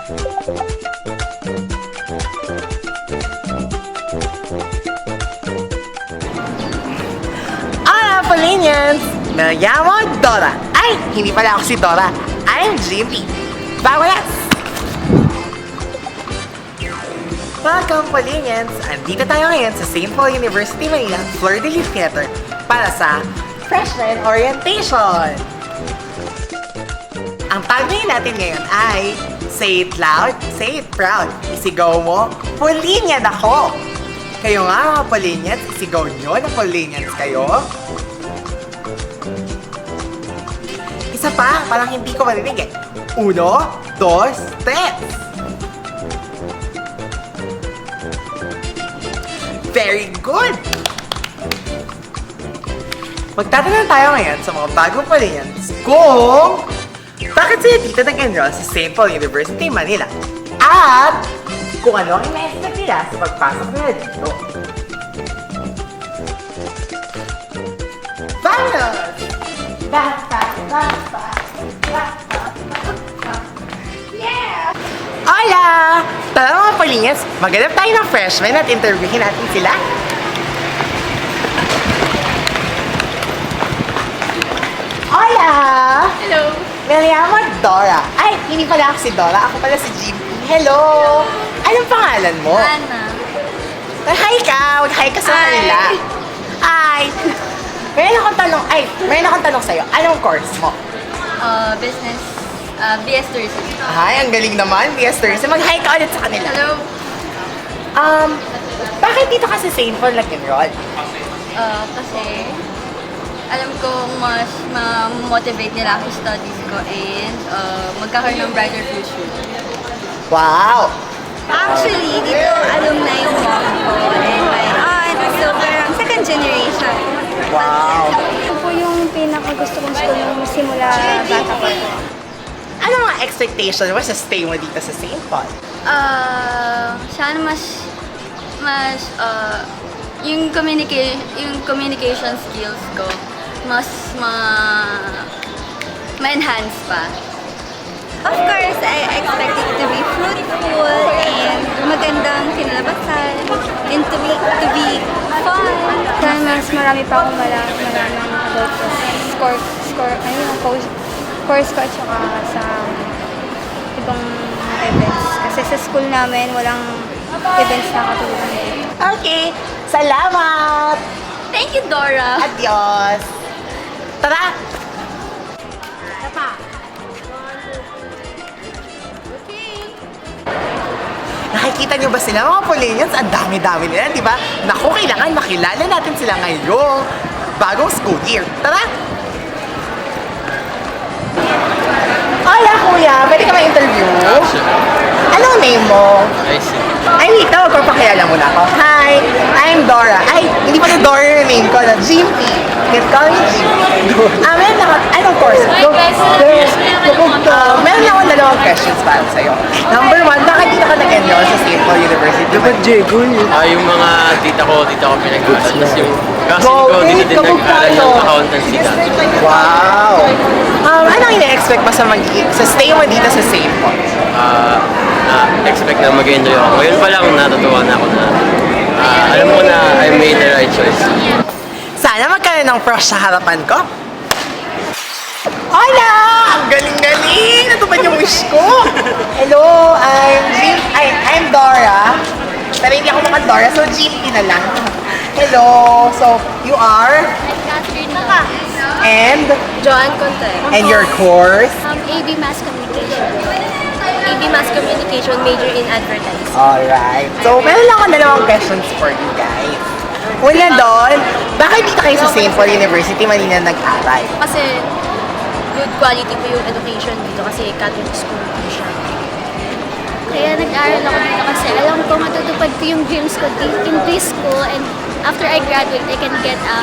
Hola, Polinians! Me llamo Dora. Ay, hindi pala ako si Dora. I'm Jimmy. Bawalas! Welcome, Polinians! Andito tayo ngayon sa St. Paul University, Manila, Fleur de Lis Theater para sa Freshman Orientation! Ang tagline natin ngayon ay Say it loud, say it proud. Isigaw mo, Polinian ako! Kayo nga mga Polinians, isigaw nyo na Polinians kayo. Isa pa, parang hindi ko marinig eh. 1, 2, 3. Very good! Magtatanong tayo ngayon sa mga bagong Polinians kung bakit sila dito nag-enroll sa St. Paul University, Manila? At kung ano ang ina-expect nila sa pagpasok nila dito. Vamos! Yeah! Hola! Tara mga Polinians, maghanap tayo ng freshmen at interviewin natin sila. Hola! Hello! Me llamo Dora. Ay, hindi pala ako si Dora. Ako pala si Jimmy. Hello! Anong pangalan mo? Ana. Hi ka! Mag-hi ka sa Hi. kanila. Hi! Mayroon akong tanong sa'yo. Anong course mo? Business. BS Tourism. Hi, ang galing naman. BS Tourism. Mag-hi ka ulit sa kanila. Hello! Bakit dito ka sa St. Paul nag-enroll? Kasi alam kong mas ma-motivate nila ako sa studies ko and magkakaroon ng brighter future. Wow! Actually, dito alumni yung mom ko and my aunt. So, parang second generation. Wow! Ito po yung pinaka-gusto kong school nung simula bata pa po. Ano mga expectation mo sa stay mo dito sa St. Paul? Sana mas yung communication skills ko mas ma-enhance pa. Of course, I expect it to be fruitful and magandang kinalabasan and to be fun. Sana mas marami pa akong malaman about course ko at saka sa ibang events. Kasi sa school namin, walang events na katulad nito. Okay! Salamat! Thank you, Dora! Adios! Tara! Nakikita niyo ba sila mga Polinians? Ang dami-dami nila, di ba? Naku, kailangan makilala natin sila ngayong bagong school year. Tara! Hola, kuya! Pwede ka ma-interview? Anong name mo? I see. Ay, wait, magpapakilala muna ako. Hi, I'm Dora. Ay, hindi pala Dora yung name ko. Jimmy. Can call me Jimmy. Meron ako, anong course? Meron akong dalawang questions para sa'yo. Number 1, bakit dito ka nag-enroll sa St. Paul University? Yung mga tita ko pinag-aaral. Tapos yung cousin ko, dito din nag-aaral ng accountancy dati. Wow! Anong ina-expect mo sa stay mo dito sa St. Paul? Expect na mag-enjoy ako. Ngayon pa lang natutuwa na ako na alam ko na I made the right choice. Sana magkaroon ng pros sa harapan ko. Hola! Ang galing-galing! Natupad yung wish ko! Hello, I'm Dora. Pero hindi ako naman Dora, so Jimmy na lang. Hello! So, you are? Catherine And? Joanne Conte. And your course? AB Mass Communication. AB Mass Communication, major in advertising. Alright. So, meron lang akong dalawang questions for you guys. Una doon, bakit dito kayo sa St. Paul University Manila nag-aral? Kasi good quality po yung education dito kasi Catholic school po siya. Kaya nag-aaral ako dito kasi alam ko matutupad ko yung dreams ko in this school and after I graduate, I can get a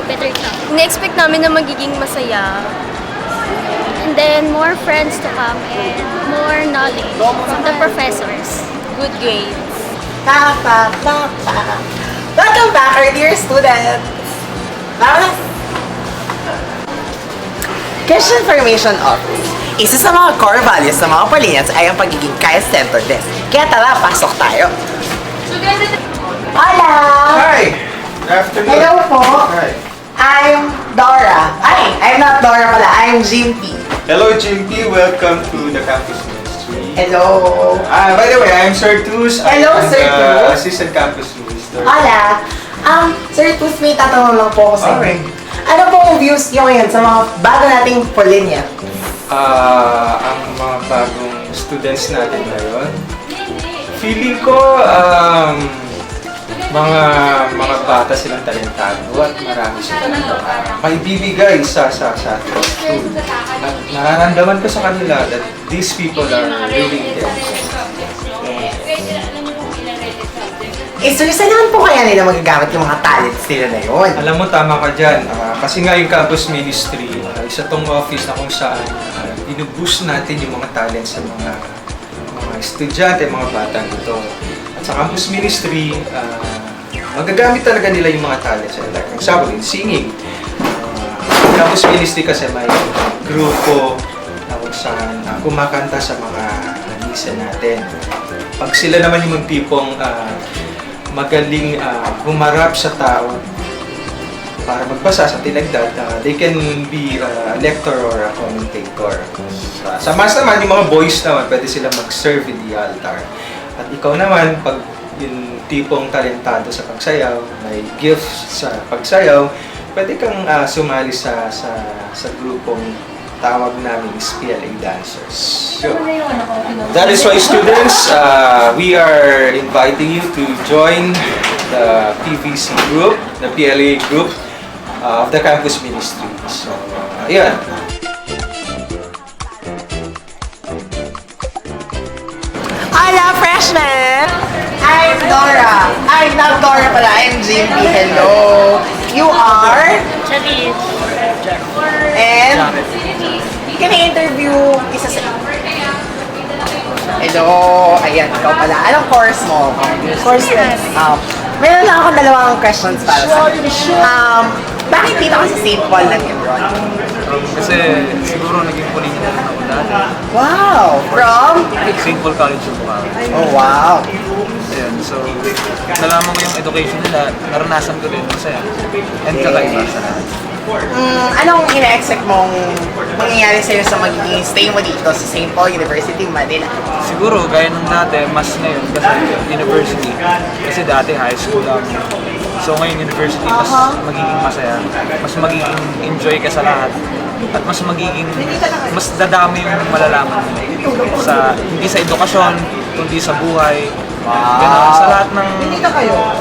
better job. Na-expect namin na magiging masaya. And then more friends to come and more knowledge from the professors. Good grades. Welcome back, our dear students! Question Formation Office. Isa sa mga core values ng mga Paulians ay ang pagiging kaya-centeredness. Kaya tara, pasok tayo. Hola! Hi! Good afternoon. Hello po. Hi. I'm Dora. Ay, I'm not Dora pala. I'm Jim P. Hello, Jim P. Welcome to the campus ministry. Hello. By the way, I'm Sir Tus. Hello, I'm Sir Tus. Assistant Campus Minister. Hola. Sir Tus, may tatanong lang po ako sa Okay. inyo. Ano pong views niyo ngayon sa mga bago nating Paulinia? Ang mga bagong students natin ngayon, feeling ko, mga bata silang talentado at marami silang maibibigay sa ating school. At nararamdaman ko sa kanila that these people are really intelligent. Sir, saan naman po kaya nila magagamit yung mga talents nila na yun? Alam mo, tama ka dyan. Kasi nga yung campus ministry, isa tong office na kung saan binuboost natin yung mga talents sa mga estudyante, mga bata dito. At sa campus ministry, magagamit talaga nila yung mga talents. Like, for example, in singing. Campus ministry kasi may grupo na kung saan kumakanta sa mga misa natin. Pag sila naman yung tipong magaling humarap sa tao para magbasa sa tinagdad, they can be a lector or a commentator. Sa mas naman, yung mga boys naman, pwede sila mag-serve in the altar. At ikaw naman, pag yung tipong talentado sa pagsayaw, may gift sa pagsayaw, pwede kang sumali sa grupong tawag namin is PLA dancers. So, that is why students, we are inviting you to join the PVC group, the PLA group of the campus ministry. So, ayan. Hola, freshmen! I'm Dora. I'm not Dora pala. I'm Jim P. Hello. You are? And? Can I interview isa sa... Hello. Ayan, ikaw pala. Anong course mo? Course meron lang akong dalawang questions para sa bakit dito ka sa St. Paul nag-enroll? Kasi siguro naging Paulinia na ako dati. Wow! From? St. Paul College of Bukawi. Oh, wow! Ayan, so nalaman ko yung education nila, naranasan ko din masaya. And kakaiba sa lahat. Anong ina-expect mong mangyayari sa'yo sa magiging stay mo dito sa St. Paul University, Manila? Siguro, gaya ng dati, mas ngayon kasi university. Kasi dati high school lang. So ngayon university, mas magiging masaya. Mas magiging enjoy ka sa lahat. At mas dadami yung malalaman mo. Hindi sa edukasyon, kundi sa buhay. Ganun, sa lahat ng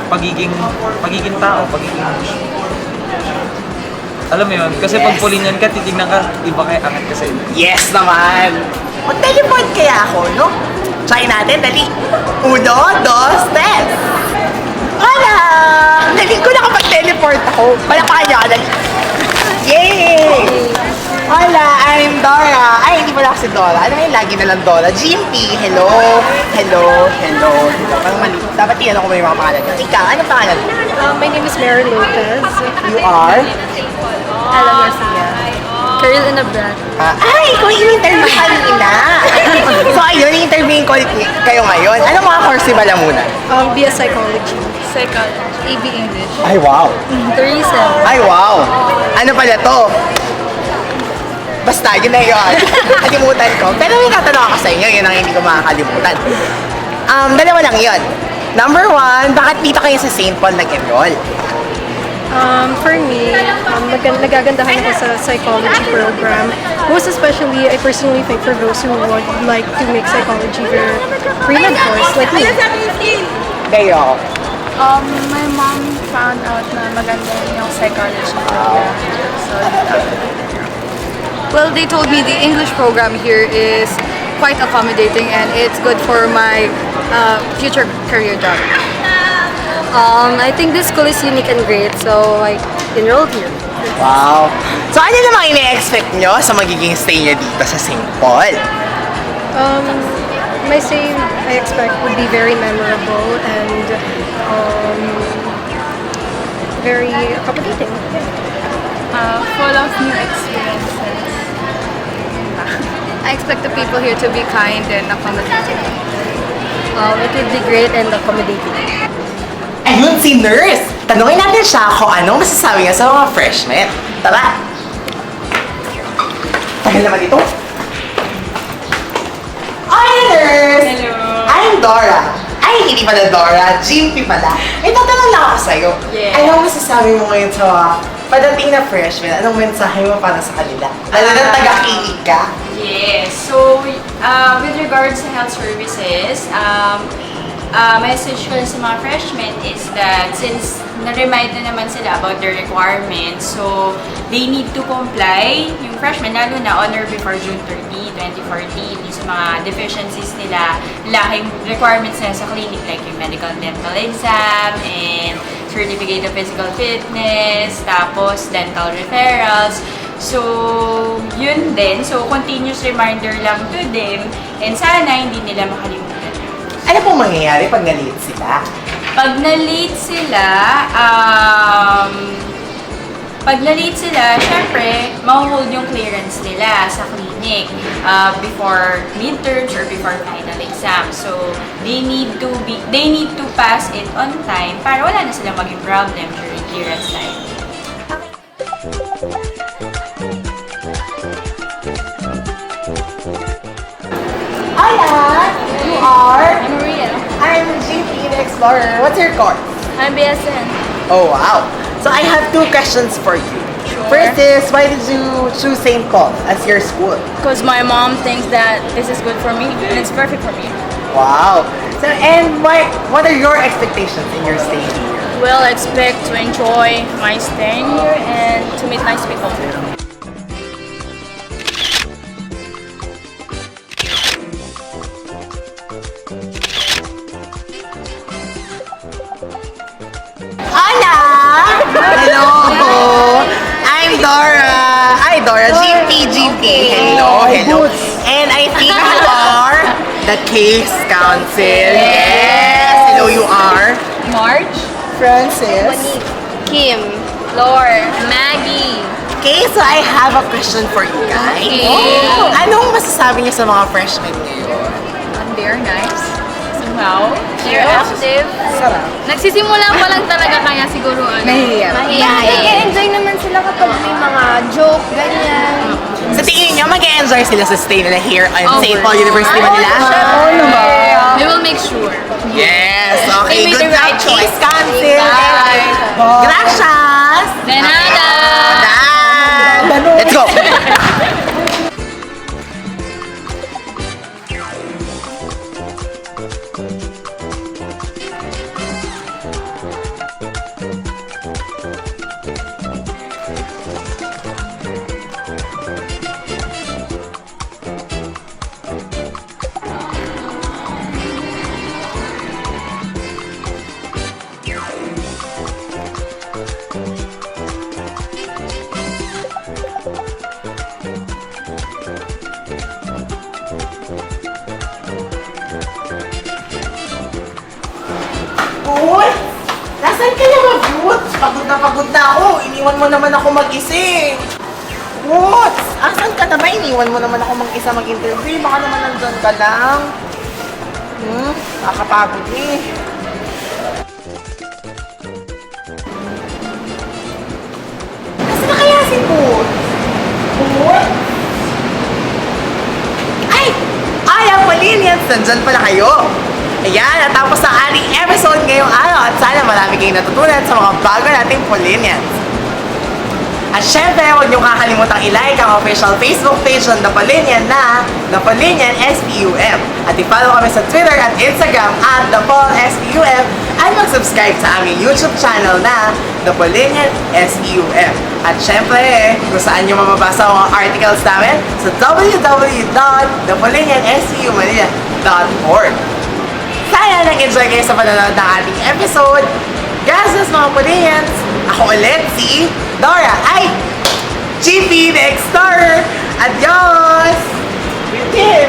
pagiging tao, alam mo yun, kasi pag Paulinian ka, titignan ka, iba kaya angat ka sa inyo. Yes naman! Mag-teleport kaya ako, no? Try natin, dali! 1, 2, 3! Hala! Dali ko nakapag-teleport ako. Palakpakan niyo ako, dali! Yay! Hola, I'm Dora. Ay, hindi pala ako si Dora. Ano yung lagi na lang Dora? GMP, hello! Hello, hello, hello. Parang mali. Dapat tinanong ko ba yung mga pangalan niyo? Ikaw, anong pangalan mo? My name is Mary Lopez. You are? Ella Garcia. Curl in a brat. Ay, ikaw yung in-interview kanina. So ayun, in-interviewin ko kayo ngayon. Anong mga course ba lang muna? BS Psychology. Psychology. AB English. Ay, wow. Tourism. Ay, wow. Ano pala to? Basta, yun na yun. Kalimutan ko. Pero may tatanong ako sa inyo, yun ang hindi ko makakalimutan. Dalawa lang yun. Number 1, bakit dito kayo sa St. Paul nag-enroll? For me, nagagandahan ako sa psychology program. Most especially, I personally think for those who would like to make psychology their pre-med course, like me. Kayo. My mom found out na maganda yung psychology program. So, well, they told me the English program here is quite accommodating and it's good for my future career job. I think this school is unique and great, so I enrolled here. Wow. So ano namang ina-expect nyo sa magiging stay nyo dito sa St. Paul? My stay, I expect, would be very memorable and very accommodating. full of new experiences. I expect the people here to be kind and accommodating. It would be great and accommodating. Ayun, si Nurse! Tanungin natin siya kung anong masasabi niya sa mga freshmen. Tara! Tagal naman ito. Hi, Nurse! Hello. I'm Dora. Ay, hindi pala Dora. Jimpy pala. Tatanong lang ako sa'yo. Yeah. Anong masasabi mo ngayon sa mga padating na freshmen? Anong mensahe mo para sa kanila? Lalo na taga-kinig ka? Yes. So, with regards to health services, message ko sa mga freshmen is that since na-remind na naman sila about their requirements, so they need to comply, yung freshmen, lalo na on or before June 30, 2014, yung sa mga deficiencies nila, lahing requirements nila sa clinic, like yung medical dental exam, and certificate of physical fitness, tapos dental referrals. So, yun din. So, continuous reminder lang to them, and sana hindi nila makalimutan. Ano pong mangyayari pag na-late sila? Pag na-late sila, syempre, ma-hold yung clearance nila sa clinic before midterms or before final exam. So, they need to pass it on time para wala na silang maging problem during clearance time. Hola! You are? I'm Maria. I'm JP the Explorer. What's your course? I'm BSN. Oh, wow. So I have two questions for you. Sure. First is, why did you choose St. Paul as your school? Because my mom thinks that this is good for me and it's perfect for me. Wow. So, and what are your expectations in your stay here? Well, I expect to enjoy my staying here and to meet nice people. Hola! Hello! I'm Dora. Hi, Dora. GP. Hello. And I think you are the case council. Yes. Hello, you are? March, Francis. Kim. Lore, Maggie. Okay, so I have a question for you guys. Okay. Anong masasabi niyo sa mga freshmen ngayon? They're nice. Somehow. They're active. Sarap. Nagsisimula pa lang talaga kaya siguro Nag-enjoy naman sila kapag may mga joke, ganyan. Sa tingin niyo, mag-enjoy sila sa stay nila here on St. Paul University, Manila? We will make sure. Yes! Okay, They made good the right luck, choice. Case Council! Bye. Gracias! De nada! Let's go! Uy! Nasaan ka na, Woods? Pagod na ako. Iniwan mo naman ako mag-ising. Woods! Asan ka na ba? Iniwan mo naman ako mag-isa mag-interview. Baka naman nandun ka lang. Nakakapagod eh. Nasaan na kaya si Woods? Woods? Ay, ang Palinians! Nandyan pala kayo. Ayan, natapos ang ating episode ngayong araw at sana marami kayong natutunan sa mga bago nating Polinians. At syempre, huwag niyong kakalimutang i-like ang official Facebook page ng The Polinian na The Polinian SPUM. At i-follow kami sa Twitter at Instagram at The Pol SPUM at mag-subscribe sa aming YouTube channel na The Polinian SPUM. At syempre, kung saan niyo mababasa ang mga articles namin sa www.thepolinianspumanila.org. Sana nag-enjoy kayo sa panonood ng ating episode. Gracias mga Polinians! Ako ulit si Dora. Ay! GP the Explorer! Adios! We did!